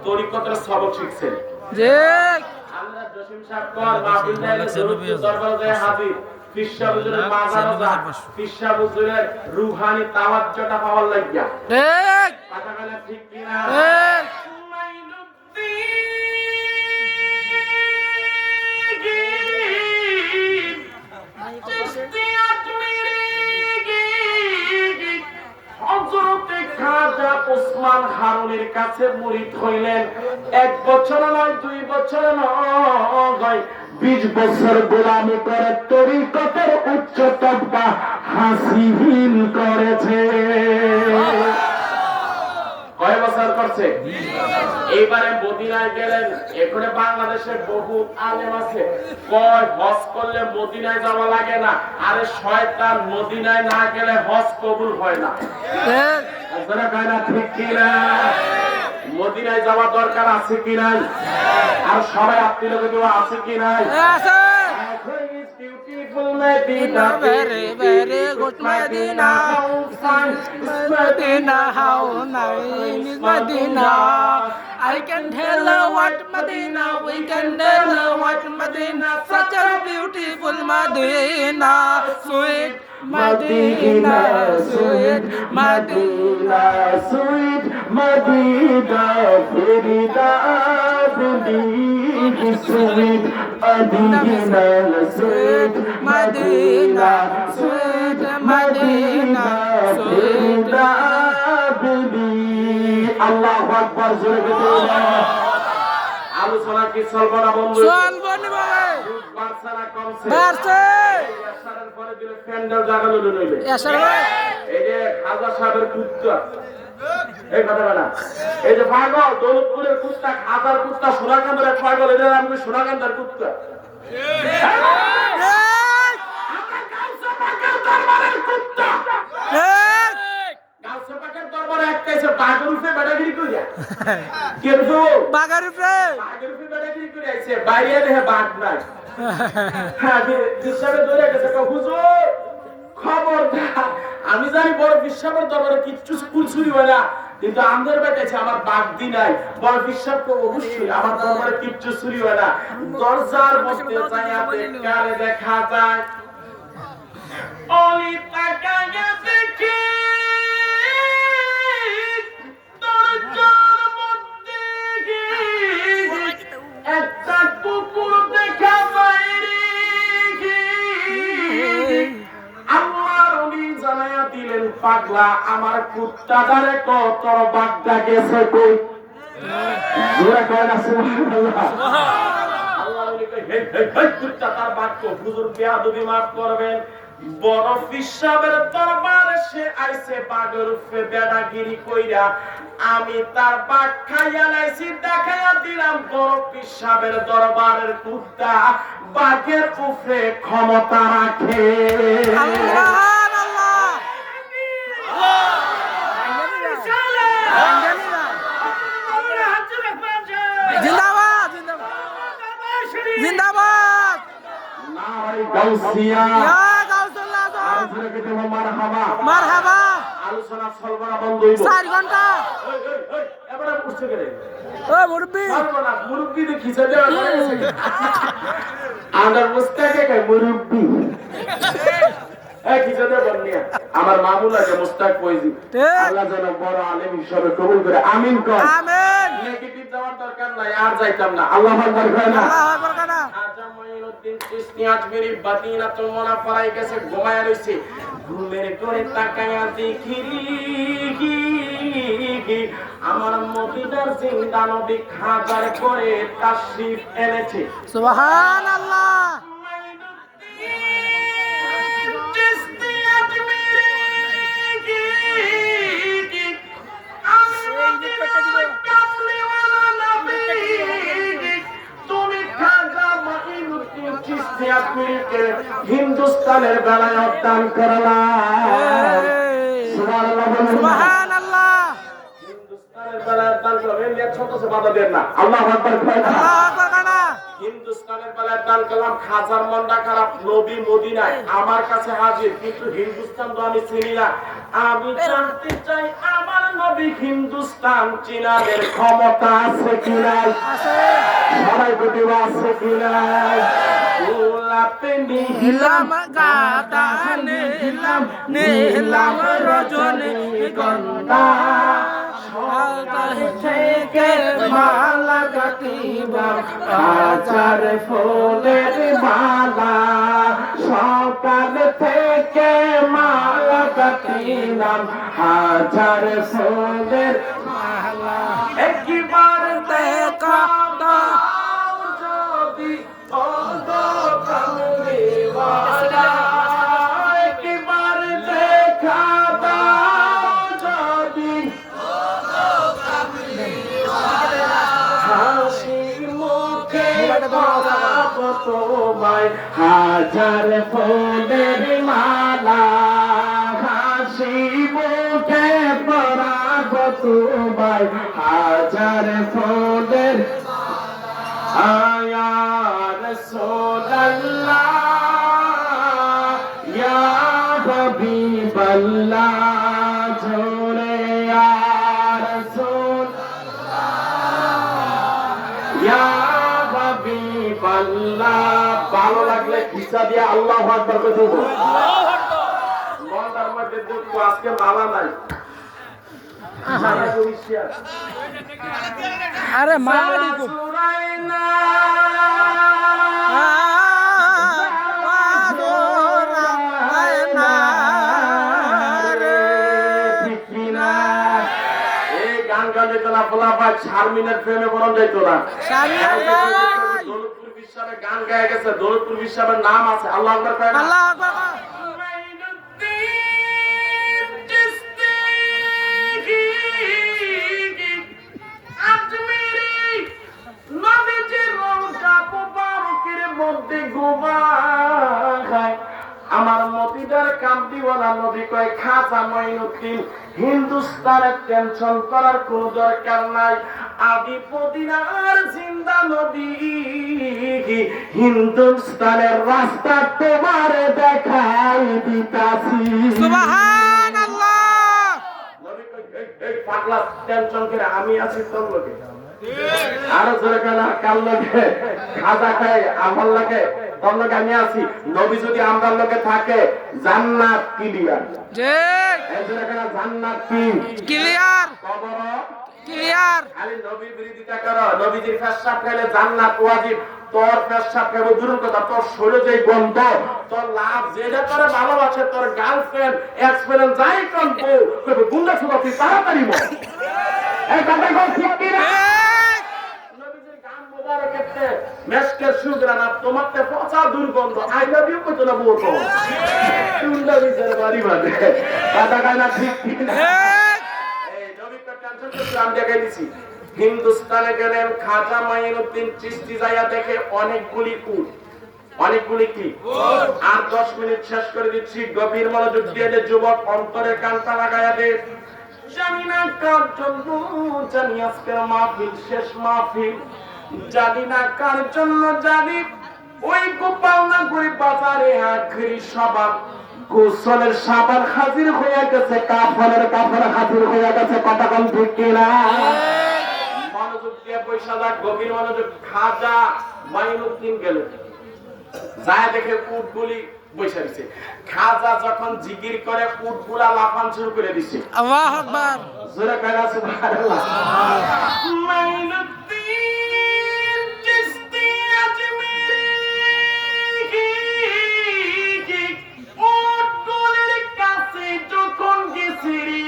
তরিকতের সবক শিখছেন জি আমরা জসিম সাহেব কর মাহফিল নাইলে দরবারে হাজির ফিশা হুজুরের মাজারটা ফিশা হুজুরের রূহানি তাওয়াজ্জুটা পাওয়ার লাগিয়া ঠিক কথা বলে ঠিক কিনা ঠিক ওসমান হারুনের কাছে মুরিদ হইলেন 1 বছর নয় 2 বছর নয় 20 বছর গোলামি করে তরিকতের উচ্চতা হাসিল করেছে। কয় বছর করছে? এইবারে মদিনায় গেলেন। এখানে বাংলাদেশে বহু আলেম আছে কয় হজ করলে মদিনায় যাওয়া লাগে না। আরে শয়তান, মদিনায় না গেলে হজ কবুল হয় না। আপনারা কয় না ঠিক কিনা? মদিনায় যাওয়া দরকার আছে কি নাই? আর সবাই আপনি লোকে দেওয়া আছে কি নাই? Medina, very, very good Medina. Medina, how nice is Medina. I can tell her what Medina, we can tell her what Medina. Such a beautiful Medina, sweet Medina, sweet Medina, sweet Medina, Medina, sweet Medina, sweet Medina, sweet Medina, sweet Medina. Allahu Akbar, জোরে বলুন। আলোচনা কি চলবে না বন্ধু? চলবে নি ভাই। বাড়ছে না কমছে? বাড়ছে। এশারের পরে দিলে প্যান্ডেল জাগালো নইলে। এশার ভাই। এই যে খাজা সাহেবের কুত্তা। এই কথা বলা। এই যে পাগল দৌলতপুরের কুত্তা, খাজার কুত্তা, সোনাকান্দার এক পাগল, এটা আমি সোনাকান্দার কুত্তা। আমি জানি বড় বিশ্বাসের দরবারে কিচ্ছু স্কুল চুরি হয় না, কিন্তু আমাদের বেঁচেছে আমার বাগদি নাই। বড় বিশ্বাস তো অবশ্যই আমার দরবারে কিচ্ছু চুরি হয় না। দরজার মধ্যে যাইয়া দেখা যায় অলি তাকায়া দেখে দরজার মধ্যে একটা কুকুর দেখা যায় রে। আল্লাহর ওলি জানায়া দিলেন, পাগলা আমার কুত্তাটারে কত বাগদা গেছে কই? জোরে কয় না সুবহানাল্লাহ। আল্লাহর ওলি কয় হে হে হে কুত্তা তার বাক্য হুজুর বেয়াদবি মাফ করবেন। বড় পিসাবের দরবারে সে আইছে বাগের উপরে বেড়াগিরি কইরা। আমি তার বাগ খাইয়া লাইছি, দেখাইয়া দিলাম বড় পিসাবের দরবারের কুত্তা বাগের উপরে ক্ষমতা রাখে। জিন্দাবাদ জিন্দাবাদ নারে গাউসিয়া মারহাবা। আলোচনা চলবে না, বন্ধ হইব। 4 ঘন্টা এবারে বুঝতে গেলে ও মুরব্বি মুরব্বি দেখি যাবে আমার মুস্তাকে কয় মুরব্বি কি যাবে বলনিয়া আমার মামুল আছে মুস্তাক ফয়জি। আল্লাহ যেন বড় আলেম হিসেবে কবুল করে, আমিন কর। আমিন। নেগেটিভ যাওয়ার দরকার নাই, আর যাইতাম না। আল্লাহু আকবার কয় না? আল্লাহু আকবার কয় না? আজম মঈনুদ্দিন চিশতি আজমেরি বাতিনা তো মনা পড়াই গেছে, ঘুমায়া রইছে। ঘুমের করে তাকায়া দেখি আমার মদিনার জিন্দা নবী খাজার করে তাশরীফ এনেছে। সুবহানাল্লাহ। হিন্দুস্তানের বেলায় অবদান করলাম। সুবহানাল্লাহ। হিন্দুস্তানের বেলায় অবদান করলাম। সন্তোষে বাধা দেন না। আল্লাহু আকবার কয় না? আল্লাহু আকবার কানা হিন্দুস্তানের বেলায় দান কালাম খাজার মনটা খারাপ, নবী মদিনায় আমার কাছে হাজির, কিন্তু হিন্দুস্তান তো আমি চিনি না। আমি জানতে চাই আমার নবী হিন্দুস্তান চিনাদের ক্ষমতা আছে কি নাই? আছে সবাই প্রতিভা আছে কি নাই? গোলাপে নীলাম গাদা নীলাম রজনী গন্ধা সকাল থেকে মালা গাঁথিব হাজার ফুলের মালা, সকাল থেকে মালা গাঁথিলাম হাজার ফুলের মালা একবার দেখা দাও যদি কামড়েওয়ালা, একবার দেখা দাও যদি হাসি মুখে পরাবো তোমায় হাজার ফুলের মালা, হাসি মুখে পরাবো তোমায় হাজার ফুলের আয়া রাসূলুল্লাহ ইয়া হাবিবাল্লাহ জোরে ইয়া ইয়া হাবিবাল্লাহ। ভালো লাগলে খিচা দিয়ে আল্লাহু আকবার করে দেব। মনটার মধ্যে দুঃখ, আজকে মালা নাই, মালা কইছি আরে মালা দিকো শারমিনের প্রেমে বরণ যাইতো না। দৌলতপুর বিশ্বের গান গায়ে গেছে, দৌলতপুর বিশ্বের নাম আছে। আল্লাহু আকবার কয় না? আল্লাহু আকবার আমার মদিনার কামদিওয়ালা নবী কয় খাজা মঈনুদ্দিন, হিন্দুস্তানের টেনশন করার কোন দরকার নাই, আদি মদিনার জিন্দা নবী, হিন্দুস্তানের রাস্তা তোমারে দেখাই দিতাছি। সুবহানাল্লাহ। নবী কয় এই পাগলা টেনশন করে আমি আছি তোর লগে, আরো জোরে কেনা কাল লগে খাজা খায় আমার লাগে তোর লগে আমি আছি। নবী যদি আমার লগে থাকে জান্নাত ক্লিয়ার, ঠিক এই জোরে কেনা জান্নাত ক্লিয়ার কবর ক্লিয়ার। খালি নবীর বিরোধিতা করো, নবীজির পেশাব খাইলে জান্নাত ওয়াজিব, তোর পেশাব খাইবো দূরের কথা, তোর শরীরে যে গন্ধ, তোর লাভ যেটা করে ভালোবাসে, তোর গার্লফ্রেন্ড এক্সপেরিয়েন্স যাই কানবো কইবো গুন্ডা সুবা তুই তাড়াতাড়ি মর। এই কথা কই ঠিক কি না? নবীজির গান মোবারকেতে মেশকের সুগরা না, তোমারতে পচা দুর্গন্ধ, আই লাভ ইউ কইতো না বউ তো গুন্ডা বিচারে বাড়ি বাঁধে, কথা কয় না ঠিক কি না? হিন্দুস্তানে গেলেন খাজা মঈনুদ্দিন চিশতি, যাইয়া দেখে অনেকগুলি উট, অনেকগুলি কি, আর 10 মিনিট শেষ করে দিচ্ছি, গভীর মনোযোগ দিয়ে যে যুবক অন্তরের কানটা লাগাইয়া দে। জানি না কার জন্য, জানি আজকের মাহফিল শেষ মাহফিল, জানি না কার জন্য, জানি ওই গোপালনগরী বাজারে আখরি সভা, গোসলের সাবান হাজির হয়ে গেছে, কাফনের কাফন হাজির হয়ে গেছে, কথা কম ঠিক কিনা? মনোযোগ দিয়ে পয়সা যাক, গভীর মনোযোগ। খাজা মঈনুদ্দিন গেল, যায় দেখে উটগুলি বসে দিছে। খাজা যখন জিকির করে উটগুলা লাফান শুরু করে দিছে। আল্লাহু আকবার। জোরে কইরা সুবহানাল্লাহ। মঈনুদ্দিন চিশতি আজমেরি, উটগুলির কাছে যখন গেছিরি,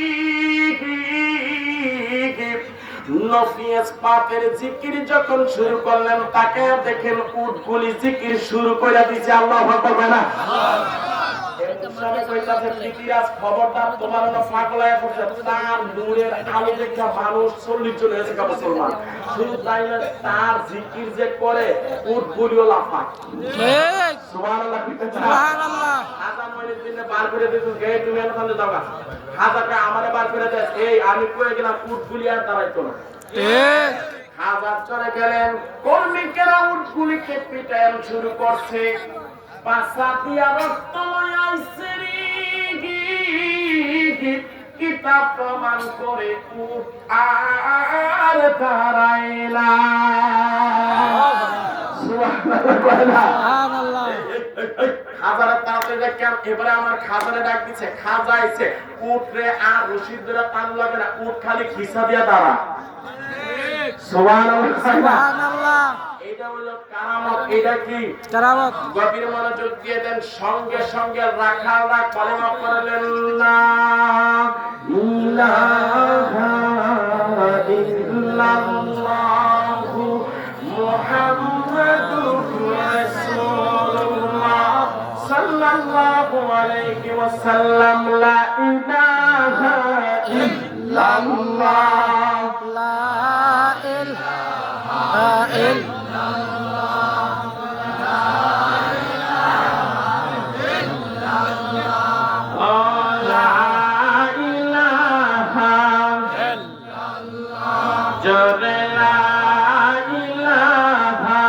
নফিয়াস পাকের জিকির যখন শুরু করলেন, তাকে দেখেন উটগুলি জিকির শুরু করে দিয়েছে। আল্লাহু আকবার না? খবরদার, তোমার পাগলায় পড়ছে, তার নূরের আলো দেখে মানুষ 40 জন হয়েছে মুসলমান। শুধু তাই না, তার জিকির যে করে উটগুলিও লাফায়। ঠিক সুবহানাল্লাহ। সুবহানাল্লাহ। খাজা মঈনুদ্দিন বার করে দিত, গে তুমি এখানে যাও। খাজাকে আমারে বার করে দেয়, এই আমি কয়ে গেলাম উটগুলি আর দাঁড়াইতো না। ঠিক খাজা চলে গেলেন, কর্মীকেরা উটগুলিকে পিটানো শুরু করছে, পাছা দিয়া রক্ত লয়ে আইছে রে। কিতাব প্রমাণ করে উট আর দাঁড়ায় না। সুবহানাল্লাহ কয় না? সুবহানাল্লাহ খাজারে তাড়াতাড়ি দেখেন, এবারে আমার খাজারে ডাক দিচ্ছে, খাজা আইছে, উট রে আর রশিদ ধরে টান লাগে না, উট খালি খিসা দিয়া দাঁড়া। সুবহানাল্লাহ কয় না? সুবহানাল্লাহ এটা হলো কারামত। এটা কি কারামত গভীর মনোযোগ দিয়ে দেন। সঙ্গে সঙ্গে রাখালরা কলেমা পড়লেন, লা ইলাহা ইল্লাল্লাহু মুহাম্মাদুর রাসূলুল্লাহ সাল্লাল্লাহু আলাইহি ওয়াসাল্লাম, লা ইলাহা ইল্লাল্লাহ, লা ইলাহা ইল্লাল্লাহ, লা ইলাহা জোরে লা ইলাহা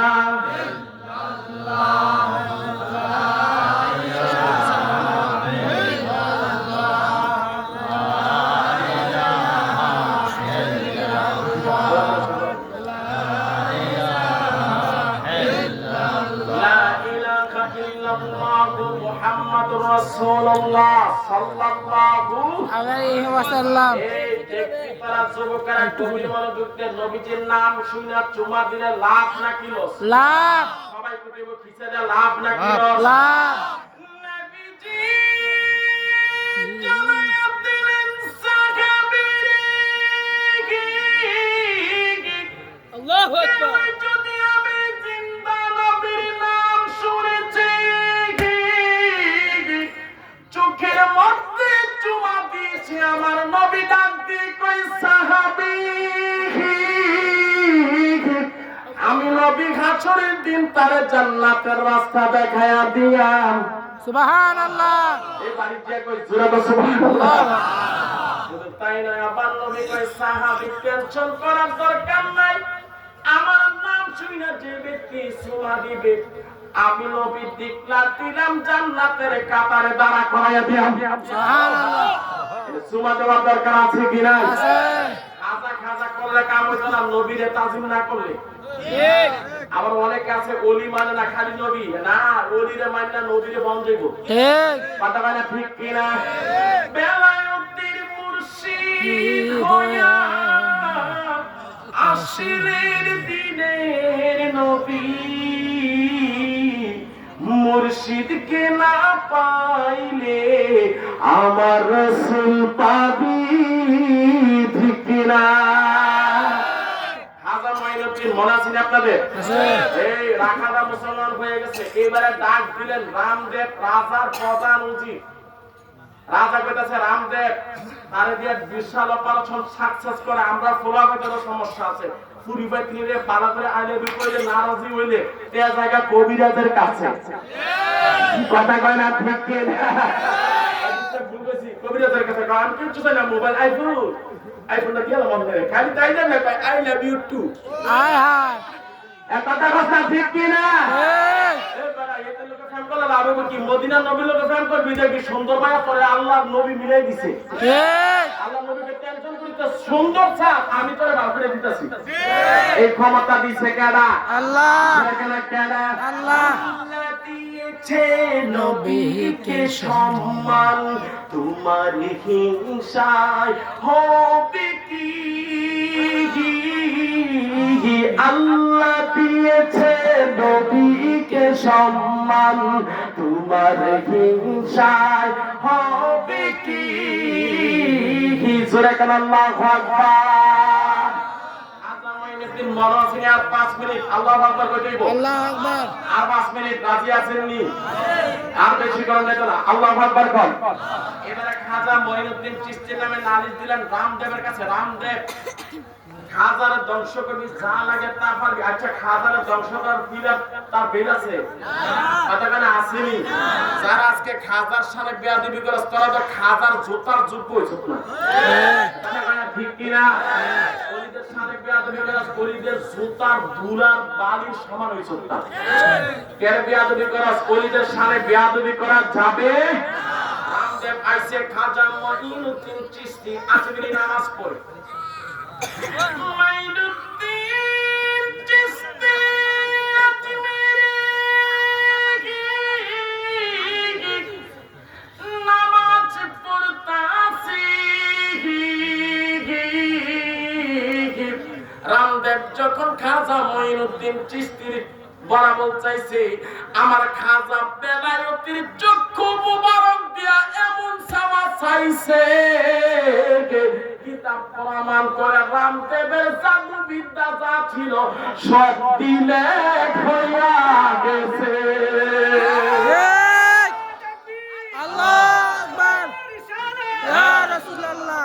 মুহাম্মাদুর রাসূলুল্লাহ সাল্লাল্লাহু আলাইহি ওয়াসাল্লাম। এই দেখতে পারা যুবকেরা গভীর মনোযোগ দিয়ে নবীজির নাম শুনে চুমা দিলে লাভ নাকি লস? লাভ সবাই কইব খিসালে লাভ নাকি লস? লাভ নবীজি জনাব দিলেন সাহাবীরে, আল্লাহু আকবার। যদি আমি জিন্দা নবীর নাম শুনেছি, চোখের মধ্যে চুমা দিয়েছি, আমার নবী ডাক দিয়ে কই সাহাবী, আমি নবী হাসরের দিন তারে জান্নাতের রাস্তা দেখায়া দিয়াম। সুবহানাল্লাহ এই বাড়ি যে কই জোরে তো সুবহানাল্লাহ। শুধু তাই নয়, আবার নবী কই সাহাবী টেনশন করার দরকার নাই, আমার নাম শুনে যে ব্যক্তি চুমা দিবে, আমি নবী দিকলা দিলাম, জান্নাতের কাতারে দাঁড়া করাইয়া দিলাম। সুবহানাল্লাহ চুমা দেওয়ার দরকার আছে কিনা? আছে খাজা খাজা করলে কাম হইতো না, নবীরে তাজিম না করলে। ঠিক আবার অনেকে আছে ওলি মানে না, খালি নবী না, ওলিরে মানে না, নবীরে বন্ধ হইব। ঠিক কথা বলে ঠিক কিনা? বেলায়েতের মুর্শিদ হইয়া আশিরের দিনের নবী, মুর্শিদকে না পাইলে আমার রাসূল পাবি ঠিক কিনা? খাজা মাইনুদ্দিন মনে আছেন আপনাদের? আছে এই রাখাদা মুসলমান হয়ে গেছে, এবারে ডাক দিলেন রামদেব, রাজার প্রধান উজির। রাজা কইতাছে রামদেব তারে দিয়ে বিশাল অপারেশন সাকসেস করে, আমরা ফলাফলের সমস্যা আছে, পরিবার নিয়ে পালা করে আইলে কইলে নারাজি হইলে তে জায়গা কবিরাজের কাছে। কথা কয় না ঠিক কি না? বুঝেছি কবিরাজের কাছে, আমি কিছু চাই না, মোবাইল আইফোন না গেলাম আমাদের খালি তাই না, আই লাভ ইউ টু। আয় হায় কথা কথা ঠিক কি না? ঠিক মদিনার নবীর লোকে ফ্যান করবি, দেখবি সুন্দর মায়া পরে আল্লাহ নবী মিলাই দিছে। ঠিক আল্লাহ নবীকে টেনশন করিতে সুন্দর ছাড় আমি তোরে ভালো করে দিতেছি। এই ক্ষমতা দিছে কেডা? আল্লাহ কেডা? আল্লাহ আল্লাহ দিয়েছে নবীকে সম্মান, তোমার হিংসায় হবে কি? আল্লাহ দিয়েছে নবীকে সম্মান, তোমার হিংসায় হবে কি? জোরে কেন আল্লাহু আকবার। আল্লাহ মাইনুদ্দিন মনে আছেন আর 5 মিনিট আল্লাহু আকবার কই দেব? আল্লাহু আকবার আর 5 মিনিট রাজি আছেন নি? আর বেশি করেন না তো না, আল্লাহু আকবার কর। এবারে খাজা মাইনুদ্দিন চিশতি নামে নালিশ দিলেন রামদেবের কাছে, রামদেব খাজারে ধ্বংস করবি, যা লাগে তা পারবি। আচ্ছা খাজারে ধ্বংস করার বিরাট তার বের আছে? কতখানে আসেনি? যারা আজকে খাজার সামনে বেয়াদবি করে তোরা তো খাজার জুতার যোগ্য হইছ না। কতখানে ঠিক কিনা? ওলিদের সাথে বেয়াদবি করাস ওলিদের জুতার ধুলার বালির সমান হইছ না কেন বেয়াদবি করাস ওলিদের সাথে বেয়াদবি করা যাবে রামদেব আইছে খাজা মঈনুদ্দিন চিশতি আজমিরি নামাজ পড়ে মঈনুদ্দিন চিশতি নামাজ পড়তাছি রামদেব যখন খাজা মঈনুদ্দিন চিশতির বরাবর চাইছে আমার খাজা বেলায়েতের চক্ষু মুবারক দিয়া এমন সাওয়া চাইছে কিতাব প্রমাণ করে রামদেবের জাদু বিদ্যা যা ছিল সব দিলে হইয়া গেছে আল্লাহু আকবার ইয়া রাসূলুল্লাহ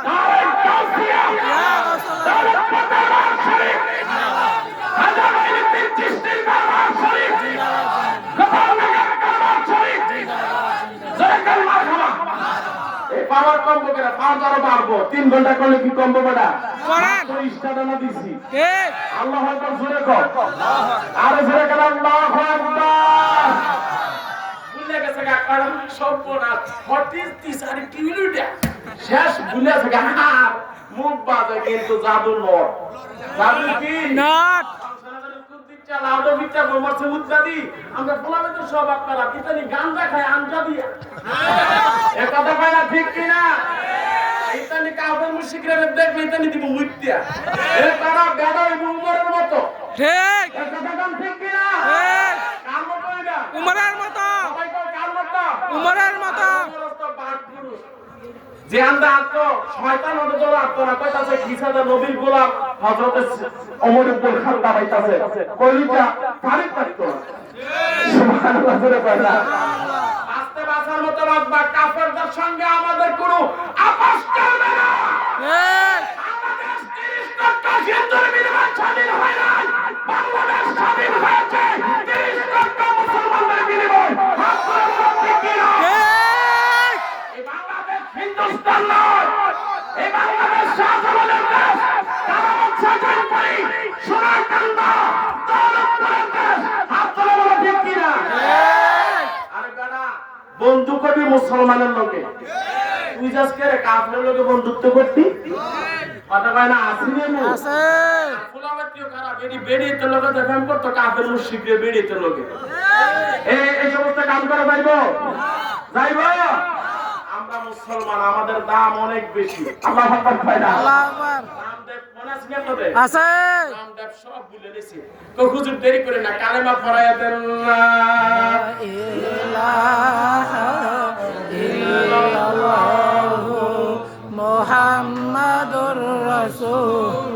ইয়া রাসূলুল্লাহ পাওয়ার কম্বো করে পাওয়ার আরো বাড়বো 3 ঘন্টা করলে কি কম্বো বেটা করেন তো ইস্টাডানা দিছি ঠিক আল্লাহু আকবার জোরে কর আর জোরে কর আল্লাহু আকবার ভুলে গেছে গা কারণ সম্পূর্ণ হটিস তিসারি কিলোটা শেষ ভুলে গেছে গা মুখ বাজে কিন্তু জাদু নট জাদু কি নট লাউডো বিটা গোমরছে উদ্দাদি আমরা বলাবে তো সব আপনারা কিতানি গাঞ্জা খায় আঞ্জা দিয়া এ কথা কয় না ঠিক কি না ইতানি কাফের মুশরিকরা দেখলে ইতানি দিব মুইত্যা এ তারা গাদা উমরের মতো ঠিক এ কথা কোন ঠিক কি না ঠিক কার মতো এটা উমরের মতো সবাই কয় কার মতো উমরের মতো যে আন্দা আতো শয়তান ওদের দল আতো না কইতাছে কিসাদা নবীর গোলাম হযরত ওমর ইবনে খাত্তাব আইতাছে কইলিটা ফারিক করতো সুবহানাল্লাহ জোরে বলা আস্তে বাসার মতো বাজবা কাফেরদের সঙ্গে আমাদের কোনো আপোষ চলবে না ঠিক বাংলাদেশ 30 লক্ষ হিন্দুর বিনিময়ে স্বাধীন হয় নাই বাংলাদেশ স্বাধীন হয়েছে 30 লক্ষ মুসলমানদের বিনিময়ে হাত করে বলো ঠিক কি না এই বাংলাদেশ হিন্দুস্তান নয় এই বাংলাদেশ শাহজালালের দেশ কারামত শাহজাহানপুরি সোনারকান্দা দৌলতপুরের দেশ হাত করে বলো ঠিক কি না আরে গানা বন্ধু করবি মুসলমানের লোকে তুই আজকে কাফেরের লোকে বন্ধুত্ব করতি কথা কয় না আসিনি মু আছে ফুলাবাতিও খারাপ এডি বেড়িতে লোকে দেখাম করতো কাফের মুশরিকরে বেড়িতে লোকে এই সমস্ত কাম করা যাইবো যাইবো আমরা মুসলমান আমাদের দাম অনেক বেশি আল্লাহু আকবার কয় না আল্লাহু আকবার রামদেব মনে আছে না তোদের আছে রামদেব সব ভুলে গেছে তো হুজুর দেরি করে না কালেমা পড়ায়া দেন না ইলাহা ইল্লাল্লাহু মুহাম্মাদুর রাসূল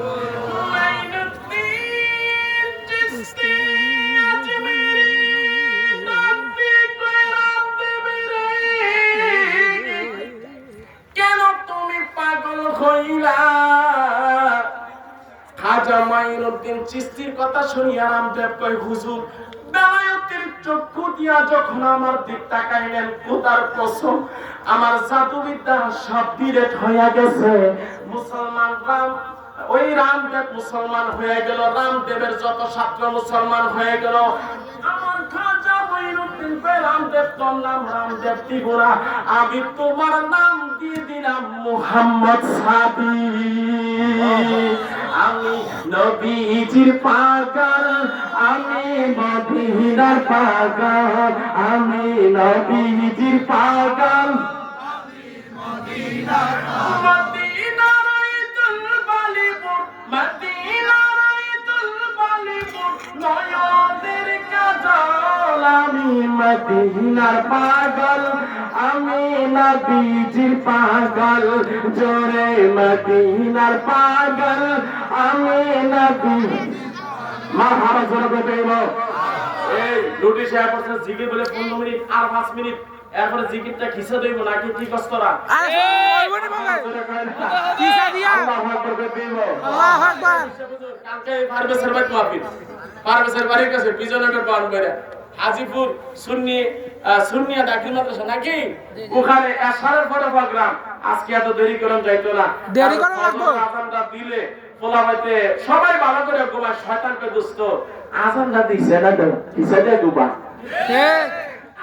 খাজা মঈনুদ্দিন চিশতির কথা শুনিয়া রামদেব কয় হুজুর বেলায়েতের চক্ষু দিয়া যখন আমার দিক তাকাইলেন খোদার কসম আমার জাদুবিদ্যা সব ডিরেক্ট হইয়া গেছে মুসলমান রাম ওই রামদেব মুসলমান হয়ে গেল রামদেবের যত ছাত্র মুসলমান হয়ে গেল আমার খাজা মঈনুদ্দিন কয় রামদেব তোর নাম রামদেব দিব না আমি তোমার নাম দিয়ে দিলাম মুহাম্মদ সাদি আমি নবীজির পাগল আমি মদিনার পাগল আমি নবীজির পাগল মদিনার আইতুল বালিপুর মদিনার আইতুল বালিপুর নয়নের কাজল আমি মদিনার পাগল আমি নবীজির পাগল জোরে মদিনার পাগল আমি নবী মারহাবা জোরে কইব এই নোটিশ আয়া পড়ছে জিকির বলে 15 মিনিট আর 5 মিনিট এরপরে জিকিরটা খিসা দেব নাকি কি কষ্টরা আরে ওইবনি বাবা কিসা দিয়া আল্লাহু আকবার কইব আল্লাহু আকবার কালকে পারভেজের বাড়ি মাহফিল পারভেজের বাড়ির কাছে বিজয়নগর পান করে হাজিপুর সুন্নিয়া দাখিল মাদ্রাসা নাকি ওখানে এশারের পরে প্রোগ্রাম আজকে এত দেরি করলাম যাইতো না দেরি করা লাগবে আজানটা দিলে পোলা হইতে সবাই ভালো করে ঘুমায়, শয়তানকে দুষ্ট আজানটা দিছে না তো দিছে দিয়ে ঘুমা ঠিক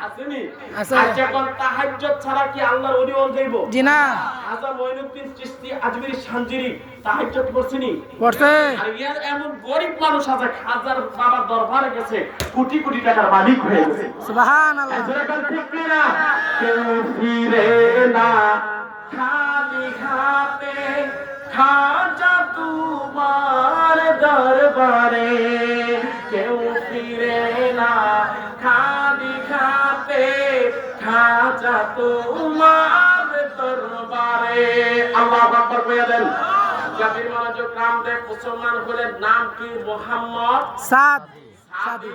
আসেনি। আছে। আর যখন তাহাজ্জুদ ছাড়া কি আল্লাহর ওলি হল যাইব? জি না খাজা মঈনুদ্দিন চিশতি আজমিরি শানজিরি তাহাজ্জুদ করছেনি পড়ছে আর ইয়ার এমন গরিব মানুষ আছে খাজার বাবার দরবারে গেছে কোটি কোটি টাকার মালিক হয়ে গেছে। সুবহানাল্লাহ এজন্য ঠিক না কেউ ফিরে না খালি হাতে খাজা তোমার দরবারে কেউ ফিরে না খালি হাতে খাজা তোমার দরবারে। আল্লাহু আকবার কইয়া দেন। জাতির মনোযোগ রামদেব মুসলমান হলেন, নাম কি? মোহাম্মদ সাদ সাদি।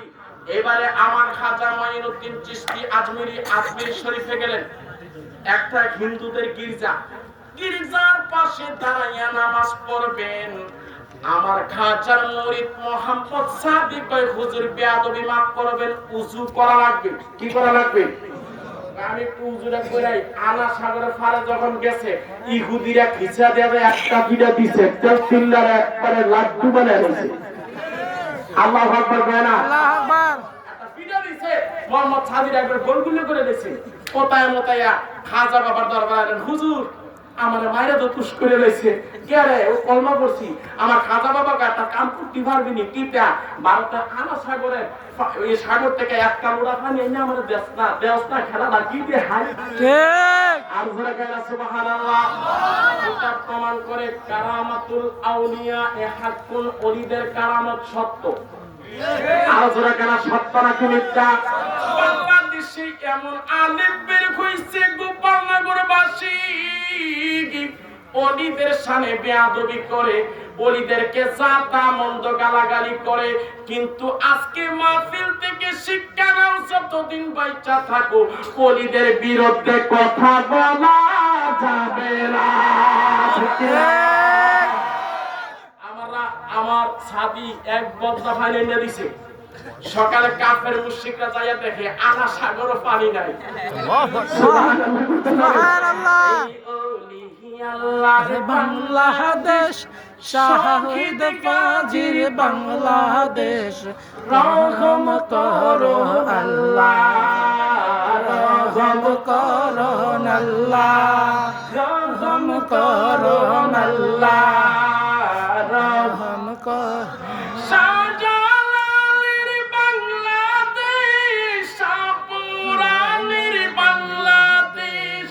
এবারে আমার খাজা মঈনুদ্দিন চিশতি আজমিরি আজমির শরীফে গেলেন। একটা হিন্দুদের গির্জা, গির্জার পাশে দাঁড়াইয়া নামাজ পড়বেন। আমার খাজার মুরিদ মোহাম্মদ সাদি কয় হুজুর বেয়াদবি মাফ করবেন, উযু করা লাগবে। কি করা লাগবে? আমি একটু উজুরা কইরাই আনা সাগরের পারে যখন গেছে ইহুদিরা খিচা দেবে একটা ভিড়া দিছে তেল চিল্লার একবারে লাড্ডু বানায় দিছে। আল্লাহু আকবার কয় না? আল্লাহু আকবার একটা ভিড়া দিছে মোহাম্মদ সাদির একবার গোলগুলো করে দিছে। কোতায় মোতায়া খাজা বাবার দরবারে হুজুর আমার মায়েরা তো তুষ করে লইছে কে রে ও কলমা পড়ছি আমার খাজা বাবা একটা কাম করতে পারবি নি কিটা ভারতের আনা সাগরে এই সাগর থেকে একটা লোড়া পানি এনে আমার দেশনা খেলা না কি দিয়ে হাই ঠিক আর জোরে কইরা সুবহানাল্লাহ। কিতাব প্রমাণ করে কারামাতুল আউলিয়া এ হাক্কুল ওলিদের কারামত সত্য। আর জোরে কইরা সত্য নাকি মিথ্যা? বাংলাদেশে এমন আলেম বের হইছে গোপালনগরবাসী ওলিদের শানে বেয়াদবি করে, ওলিদেরকে জাতা মন্দ গালাগালি করে, কিন্তু আজকে মাহফিল থেকে শিক্ষা নাও, যতদিন বাইচা থাকো ওলিদের বিরুদ্ধে কথা বলা যাবে না। আমার সাদি এক বদনা পানি এনে দিছে। সকালে কাফের মুশরিকরা যাইয়া দেখে আনা সাগর পানি নাই। সুবহানাল্লাহ আল্লাহ বাংলাদেশ শাহিদ ফাজির বাংলাদেশ রহম করো আল্লাহ রহম করো আল্লাহ রহম করো আল্লাহ রহম করো শাহজালালের বাংলাদেশ, শাহপুরানের বাংলাদেশ,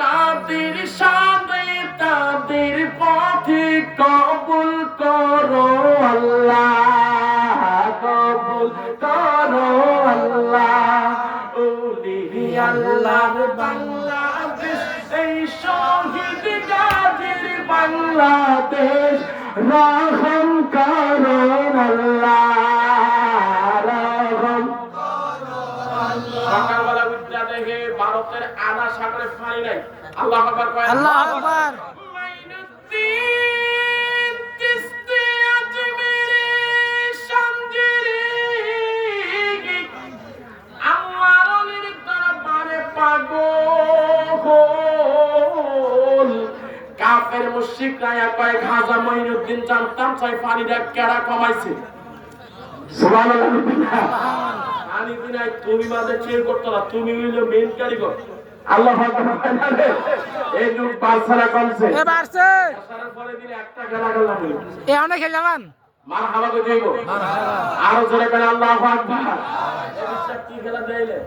তাদের সাথে তাদের পথে কবুল করো আল্লাহ কবুল করো আল্লাহ। ওলি আল্লাহর বাংলাদেশ এই শহীদ গাজীর বাংলাদেশ রহম করো আল্লাহ রহম। সকালবেলা উঠা দেখে ভারতের আনা সাগরে পানি নাই। আল্লাহু আকবার কয়। আল্লাহু আকবার মঈনুদ্দিন চিশতি আজমিরি শানজিরি আমার ওলির দরবারে পাগল। কাফের মুশরিকরা কয় খাজা মঈনুদ্দিন জানতাম চাই পানিটা কেডা কমাইছে। সুবহানাল্লাহ। পানি দিনাই তুমি মাঝে চেয়ে করতো না, তুমি হইল মেইন কারিগর। আল্লাহু আকবার। এই যুগ বাদশারা কমছে এ বাড়ছে বাদশার পরে দিলে একটা খেলা করলাম এ অনেক খেল যাবেন মারহাবা কই যাইবো আর জোরে করে আল্লাহু আকবার। এই বিশ্বাস কি খেলা দেইলে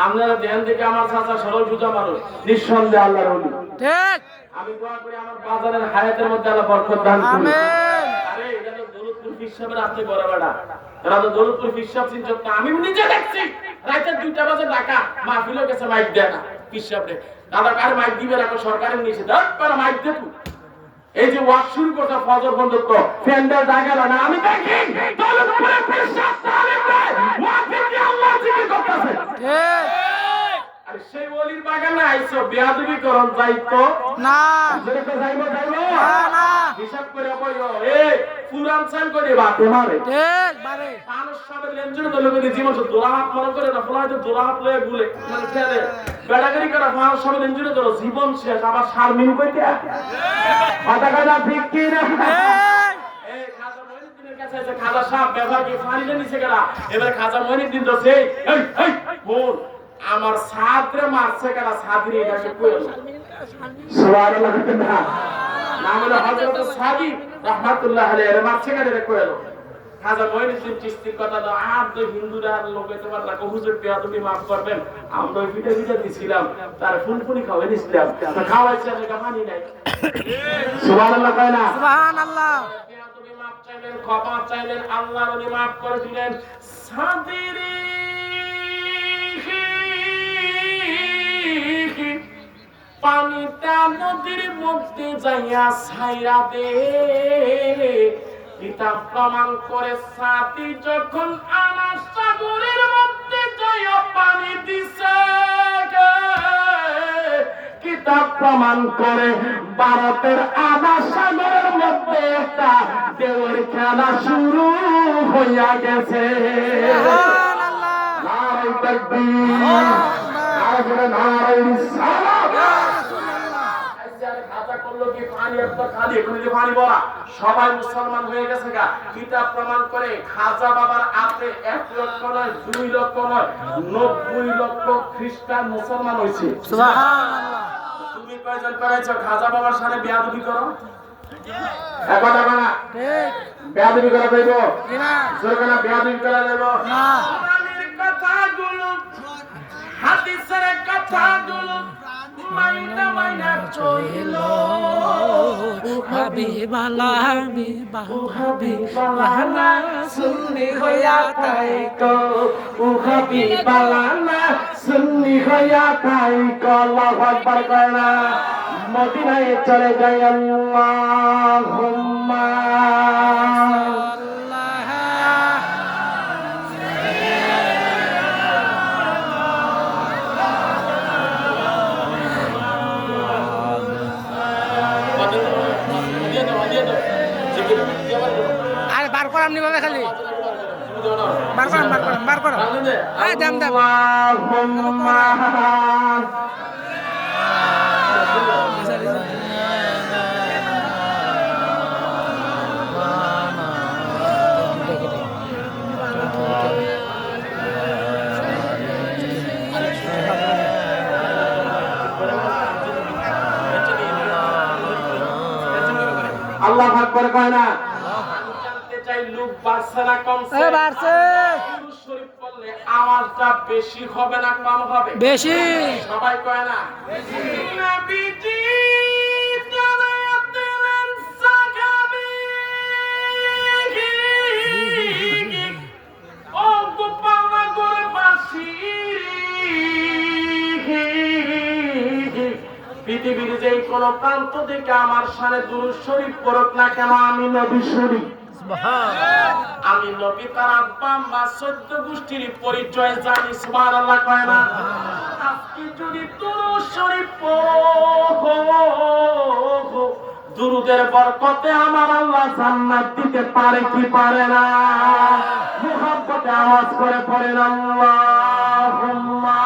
আপনারা ধ্যান থেকে আমার চাচা সরল পূজা মানুষ নিঃসন্দেহে আল্লাহর ওলি। ঠিক আমি দোয়া করি আমার বাজারের হায়াতের মধ্যে আল্লাহ বরকত দান করুন। আমিন আরে এটা তো দৌলতপুর পিসাবের আপনি বড় বেড়া, এরা তো দৌলতপুর পিসাব চিন্তা না, আমি নিজে দেখছি রাতে 2টা বাজে ঢাকা মাহফিলে গেছে মাইক দেয় না পিসাবরে দাদা কার মাইক দিবে রাখো সরকারের নিচে দাঁড় পারা মাইক দে তুই। এই যে ওয়াজ শুরু করতে ফজর বন্ধত্ব ফ্যান্ডার জায়গা না আমি দেখি দৌলতপুরে পিসাব তালিম দেয় ওয়াজিবি আল্লাহ জিকির করতেছে। ঠিক আর সেই ওলির বাগানে আইছো বেয়াদবি করন যাইতো না যাইবো না হিসাব করে বইও এই পুরান চাল করে বাতে মারে ঠিক বারে মানুষ সবে লেনজুরে তো লোকে জীবন দোলা হাত মনে করে না ফলা হয়তো দোলা হাত লয়ে গুলে মানে খেলে বেড়াগাড়ি করে মানুষ সবে লেনজুরে তো জীবন শেষ আবার শারমিন কইতে কথা কথা ঠিক কি না এই খাজা মহিউদ্দিনের কাছে এসে খাজা সাহেব ব্যবহার কি ফানিলে নিচে গেলা এবার খাজা মহিউদ্দিন তো সেই এই বোন আমার ছাত্রে মারছে কেনা ছাত্রী এটা সে কইল সুবহানাল্লাহ না নাম হলো হযরত সাদি রাহমাতুল্লাহ আলাইহি মারছে কেনা রে কইল খাজা মহিউদ্দিন চিশতির কথা তো আর তো হিন্দুরা লোক এতে পারলা হুজুর পেয়া তুমি maaf করবেন আমরা ভিডিও দিছিলাম তার ফুলফুলি খাওয়াই দিছিলাম তো খাওয়াইছে আমি পানি নাই সুবহানাল্লাহ কয় না সুবহানাল্লাহ তুমি maaf চাইলেন ক্ষমা চাইলেন আল্লাহ উনি maaf করে দিলেন সাদিরি পানিটা নদীর মধ্যে যাইয়া ছাইরা দে কিতাব প্রমাণ করে সাথী যখন আমার সাগরের মধ্যে যাইয়া পানি দিছে কিতাব প্রমাণ করে ভারতের আধা সাগরের মধ্যে একটা দেওয়ার খেলা শুরু হইয়া গেছে নারায়ে তাকবীর নারায়ে রিসালাত সবাই মুসলমান হয়ে গেছে গা কিতাব প্রমাণ করে খাজা বাবার আপে 1 লক্ষ নয় 2 লক্ষ নয় 90 লক্ষ খ্রিস্টান মুসলমান হয়েছে সুবহানাল্লাহ তুমি কয়জন করেছো খাজা বাবার সাথে বেয়াদবি করো একবার না ঠিক বেয়াদবি করা যাইব না জোরকানা বেয়াদবি করা যাইব না কোরআনের কথাগুলো হাদিসের কথাগুলো মাইনা চইলো হাবিবালা সুন্নি হইয়া তাইকো হাবিবালা সুন্নি হইয়া তাইকো আল্লাহু আকবার কয়না মদিনায় চলে যাই আল্লাহুম্মা আরে বার করাম নি বাবা খালি বার করাম এই দাম আল্লাহুম্মা আল্লাহ আকবার কয় না জানতে চাই লোক বাড়ছে না কমছে বাড়ছে দুরূদ শরীফ পড়লে আওয়াজটা বেশি হবে না কম হবে বেশি সবাই কয় না বেশি নবীজি জানায়া দিলেন সাহাবী ও গোপালনগর বাসী পৃথিবীর যে কোনো প্রান্ত থেকে আমার সামনে দুরূদ শরীফ পড়ুক না কেন আমি নবী শরীফ আমি নবী তার আব্বা আম্মা 14 গোষ্ঠীর পরিচয় জানি সুবহানাল্লাহ কয় না আজকে যদি দুরূদ শরীফ পড়ো দুরুদের বরকতে আমার আল্লাহ জান্নাত দিতে পারে কি পারে না মুহাব্বতে আওয়াজ করে পড়েন আল্লাহুম্মা